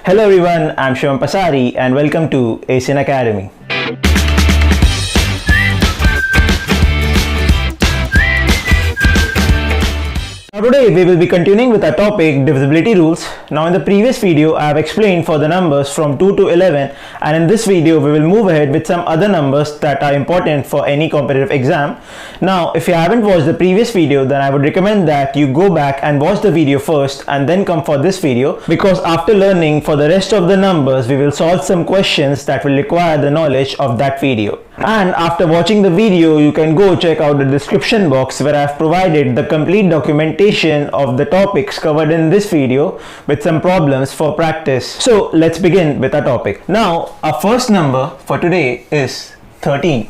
Hello everyone, I'm Shivam Pasari and welcome to Asian Academy. Now today we will be continuing with our topic divisibility rules. Now in the previous video I have explained for the numbers from 2 to 11, and in this video we will move ahead with some other numbers that are important for any competitive exam. Now if you haven't watched the previous video, then I would recommend that you go back and watch the video first and then come for this video, because after learning for the rest of the numbers we will solve some questions that will require the knowledge of that video. And after watching the video you can go check out the description box where I have provided the complete documentation of the topics covered in this video with some problems for practice. So let's begin with our topic. Now our first number for today is 13.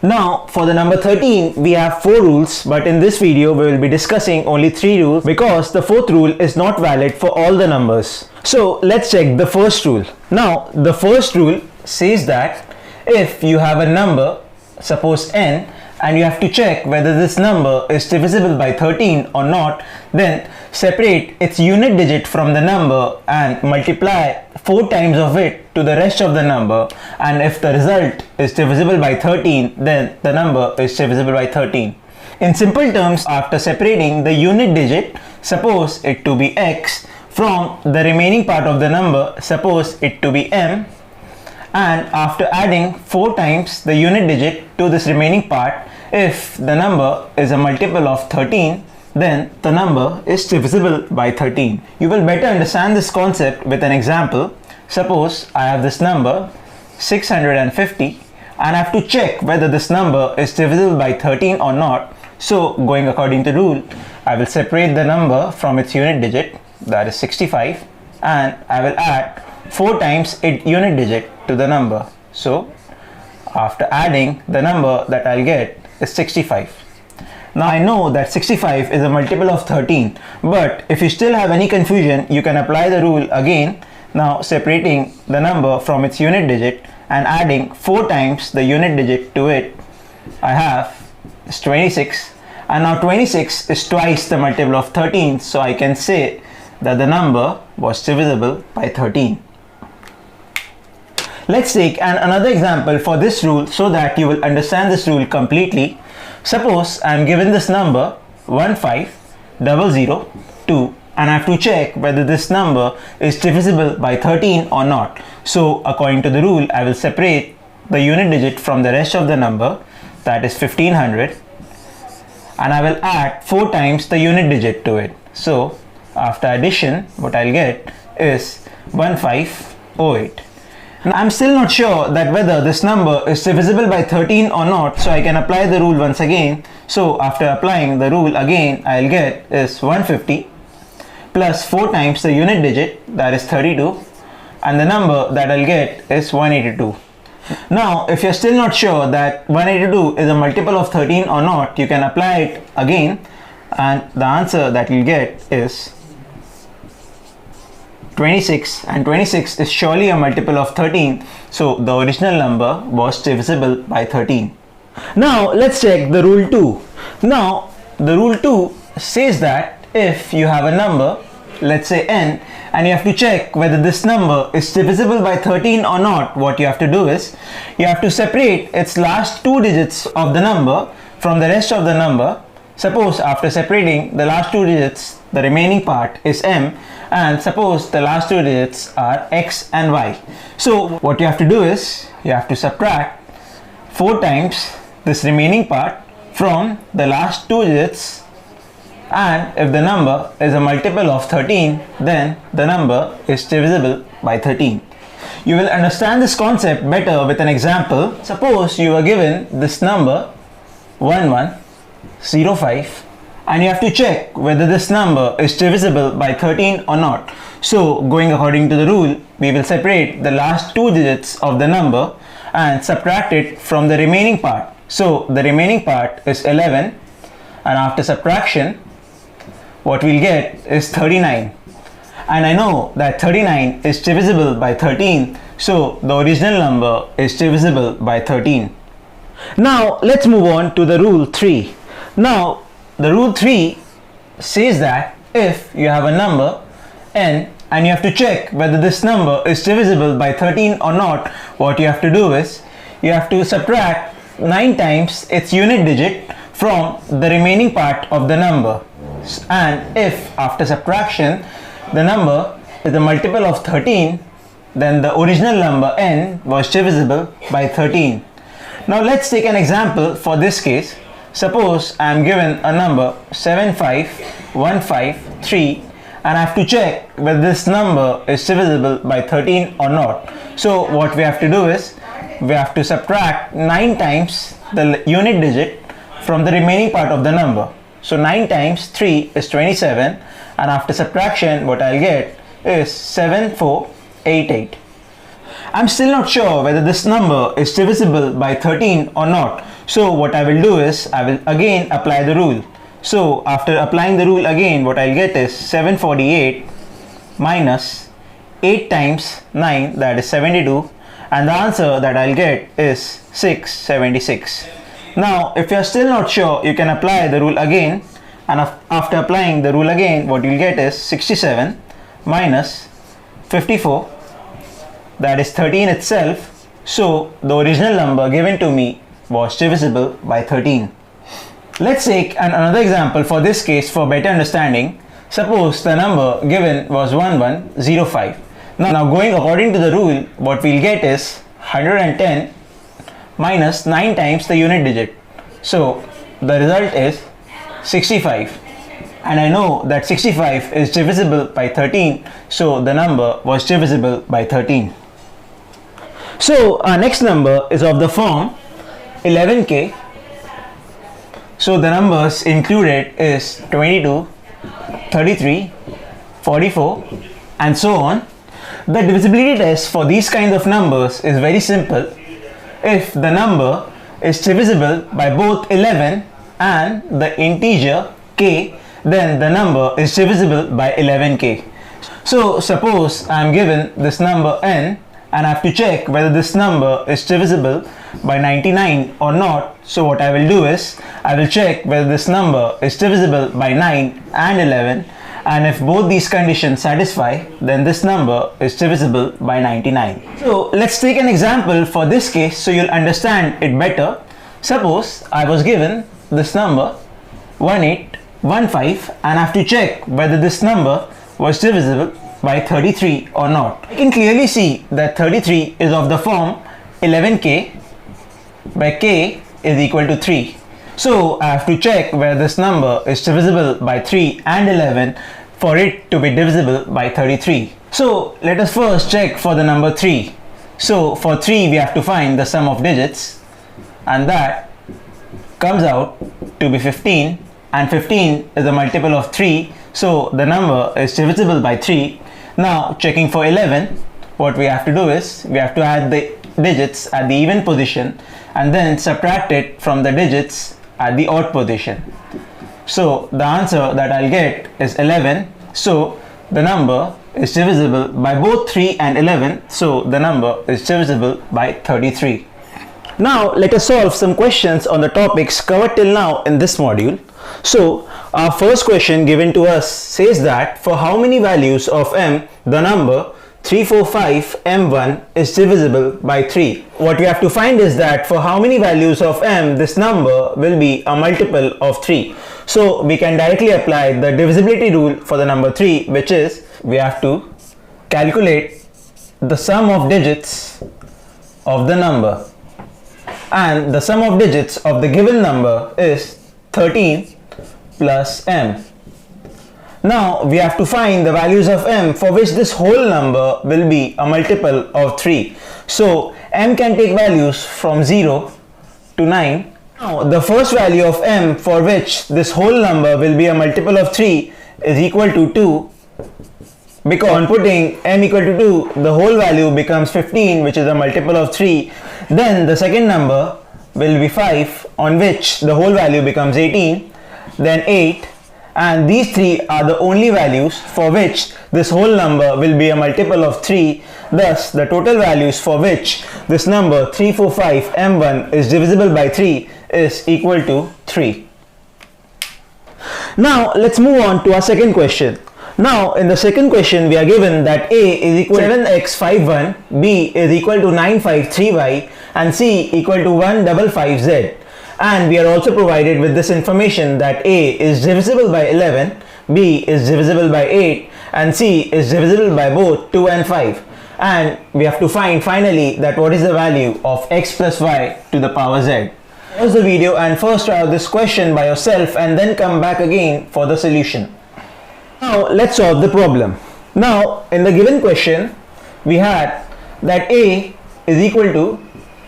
Now for the number 13 we have 4 rules, but in this video we will be discussing only 3 rules because the 4th rule is not valid for all the numbers. So let's check the first rule. Now the first rule says that if you have a number, suppose n, and you have to check whether this number is divisible by 13 or not, then separate its unit digit from the number and multiply 4 times of it to the rest of the number, and if the result is divisible by 13, then the number is divisible by 13. In simple terms, after separating the unit digit, suppose it to be x, from the remaining part of the number, suppose it to be m, and after adding 4 times the unit digit to this remaining part, if the number is a multiple of 13, then the number is divisible by 13. You will better understand this concept with an example. Suppose I have this number 650 and I have to check whether this number is divisible by 13 or not. So going according to rule, I will separate the number from its unit digit, that is 65, and I will add 4 times its unit digit to the number. So after adding, the number that I'll get is 65. Now I know that 65 is a multiple of 13, but if you still have any confusion, you can apply the rule again. Now separating the number from its unit digit and adding 4 times the unit digit to it, I have is 26, and now 26 is twice the multiple of 13, so I can say that the number was divisible by 13. Let's take another example for this rule so that you will understand this rule completely. Suppose I am given this number 15002 and I have to check whether this number is divisible by 13 or not. So according to the rule, I will separate the unit digit from the rest of the number, that is 1500, and I will add 4 times the unit digit to it. So after addition, what I'll get is 1508. Now I'm still not sure that whether this number is divisible by 13 or not, so I can apply the rule once again. So after applying the rule again, I'll get is 150 plus 4 times the unit digit, that is 32, and the number that I'll get is 182. Now if you're still not sure that 182 is a multiple of 13 or not, you can apply it again, and the answer that you'll get is 26, and 26 is surely a multiple of 13, so the original number was divisible by 13. Now let's check the rule 2. Now the rule 2 says that if you have a number, let's say n, and you have to check whether this number is divisible by 13 or not, what you have to do is you have to separate its last 2 digits of the number from the rest of the number. Suppose after separating the last 2 digits, the remaining part is m, and suppose the last 2 digits are x and y. So what you have to do is you have to subtract 4 times this remaining part from the last 2 digits, and if the number is a multiple of 13, then the number is divisible by 13. You will understand this concept better with an example. Suppose you were given this number 1105 and you have to check whether this number is divisible by 13 or not. So going according to the rule, we will separate the last 2 digits of the number and subtract it from the remaining part. So the remaining part is 11, and after subtraction, what we'll get is 39. And I know that 39 is divisible by 13, so the original number is divisible by 13. Now let's move on to the rule 3. Now the rule 3 says that if you have a number n and you have to check whether this number is divisible by 13 or not, what you have to do is you have to subtract 9 times its unit digit from the remaining part of the number. And if after subtraction the number is a multiple of 13, then the original number n was divisible by 13. Now let's take an example for this case. Suppose I am given a number 75153 and I have to check whether this number is divisible by 13 or not. So what we have to do is we have to subtract 9 times the unit digit from the remaining part of the number. So 9 times 3 is 27, and after subtraction what I'll get is 7488. I'm still not sure whether this number is divisible by 13 or not. So what I will do is I will again apply the rule. So after applying the rule again, what I'll get is 748 minus 8 times 9, that is 72, and the answer that I'll get is 676. Now if you are still not sure, you can apply the rule again, and after applying the rule again, what you'll get is 67 minus 54, that is 13 itself. So the original number given to me was divisible by 13. Let's take another example for this case for better understanding. Suppose the number given was 1105. Now going according to the rule, what we'll get is 110 minus 9 times the unit digit. So the result is 65. And I know that 65 is divisible by 13, so the number was divisible by 13. So our next number is of the form 11k. So the numbers included is 22, 33, 44 and so on. The divisibility test for these kinds of numbers is very simple. If the number is divisible by both 11 and the integer k, then the number is divisible by 11k. So suppose I am given this number n and I have to check whether this number is divisible by 99 or not. So what I will do is I will check whether this number is divisible by 9 and 11, and if both these conditions satisfy, then this number is divisible by 99. So let's take an example for this case so you'll understand it better. Suppose I was given this number 1815 and I have to check whether this number was divisible by 33 or not. I can clearly see that 33 is of the form 11k by k is equal to 3. So I have to check whether this number is divisible by 3 and 11 for it to be divisible by 33. So let us first check for the number 3. So for 3 we have to find the sum of digits, and that comes out to be 15, and 15 is a multiple of 3, so the number is divisible by 3. Now checking for 11, what we have to do is we have to add the digits at the even position and then subtract it from the digits at the odd position. So the answer that I'll get is 11. So the number is divisible by both 3 and 11, so the number is divisible by 33. Now let us solve some questions on the topics covered till now in this module. So our first question given to us says that for how many values of m the number 345 m1 is divisible by 3. What we have to find is that for how many values of m this number will be a multiple of 3. So we can directly apply the divisibility rule for the number 3, which is we have to calculate the sum of digits of the number, and the sum of digits of the given number is 13 plus m. Now we have to find the values of m for which this whole number will be a multiple of 3. So m can take values from 0 to 9. Now the first value of m for which this whole number will be a multiple of 3 is equal to 2, because on putting m equal to 2 the whole value becomes 15, which is a multiple of 3. Then the second number will be 5, on which the whole value becomes 18, then 8, and these three are the only values for which this whole number will be a multiple of 3. Thus the total values for which this number 345 m1 is divisible by 3 is equal to 3. Now let's move on to our second question. Now in the second question we are given that A is equal to 7x51, B is equal to 953y and C equal to 155z, and we are also provided with this information that A is divisible by 11, B is divisible by 8 and C is divisible by both 2 and 5, and we have to find finally that what is the value of x plus y to the power z. Pause the video and first try out this question by yourself and then come back again for the solution. Now let's solve the problem. Now in the given question we had that A is equal to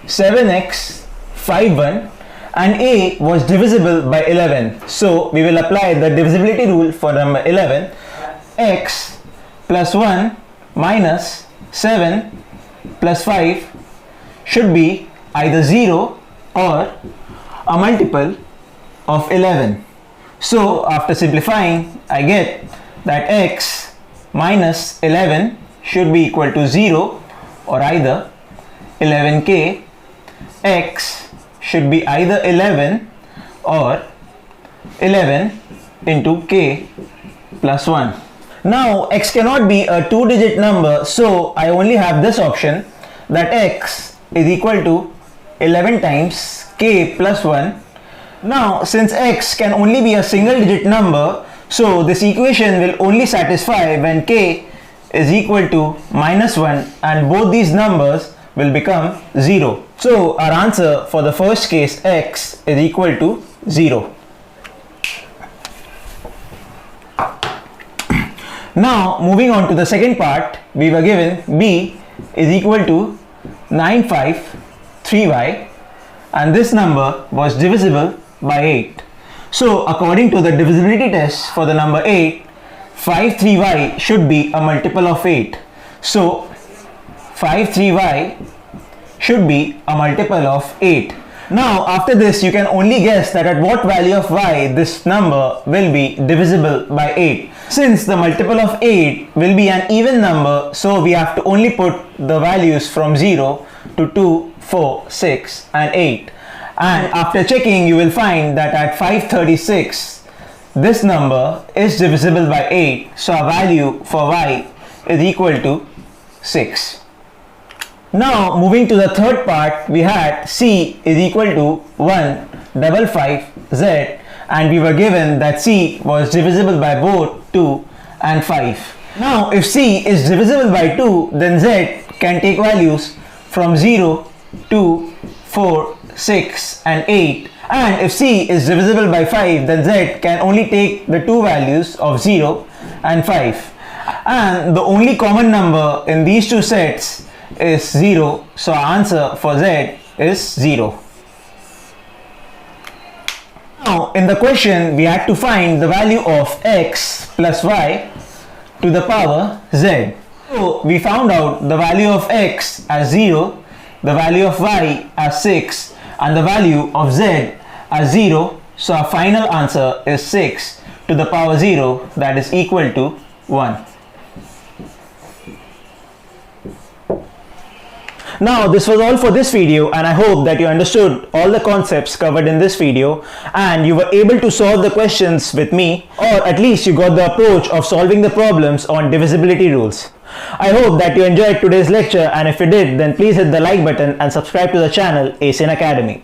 7x51 and A was divisible by 11. So we will apply the divisibility rule for number 11. X plus 1 minus 7 plus 5 should be either 0 or a multiple of 11. So after simplifying I get that x minus 11 should be equal to 0 or either 11k. X should be either 11 or 11 into k plus 1. Now x cannot be a two-digit number, so I only have this option, that x is equal to 11 times k plus 1. Now since x can only be a single digit number, so this equation will only satisfy when k is equal to minus 1 and both these numbers will become 0. So our answer for the first case, x is equal to 0. Now moving on to the second part, we were given b is equal to 953y and this number was divisible by 8. So according to the divisibility test for the number 8, 53y should be a multiple of 8. So 53y should be a multiple of 8. Now after this you can only guess that at what value of y this number will be divisible by 8. Since the multiple of 8 will be an even number, so we have to only put the values from 0 to 2, 4, 6 and 8. And after checking you will find that at 536 this number is divisible by 8, so our value for y is equal to 6. Now moving to the third part, we had c is equal to 155z and we were given that c was divisible by both 2 and 5. Now if c is divisible by 2, then z can take values from 0 to 4, 6 and 8, and if c is divisible by 5, then z can only take the two values of 0 and 5, and the only common number in these two sets is 0, so our answer for z is 0. Now in the question we had to find the value of x plus y to the power z. So we found out the value of x as 0, the value of y as 6 and the value of z as 0, so our final answer is 6 to the power 0, that is equal to 1. Now this was all for this video, and I hope that you understood all the concepts covered in this video and you were able to solve the questions with me, or at least you got the approach of solving the problems on divisibility rules. I hope that you enjoyed today's lecture, and if you did, then please hit the like button and subscribe to the channel ACN Academy.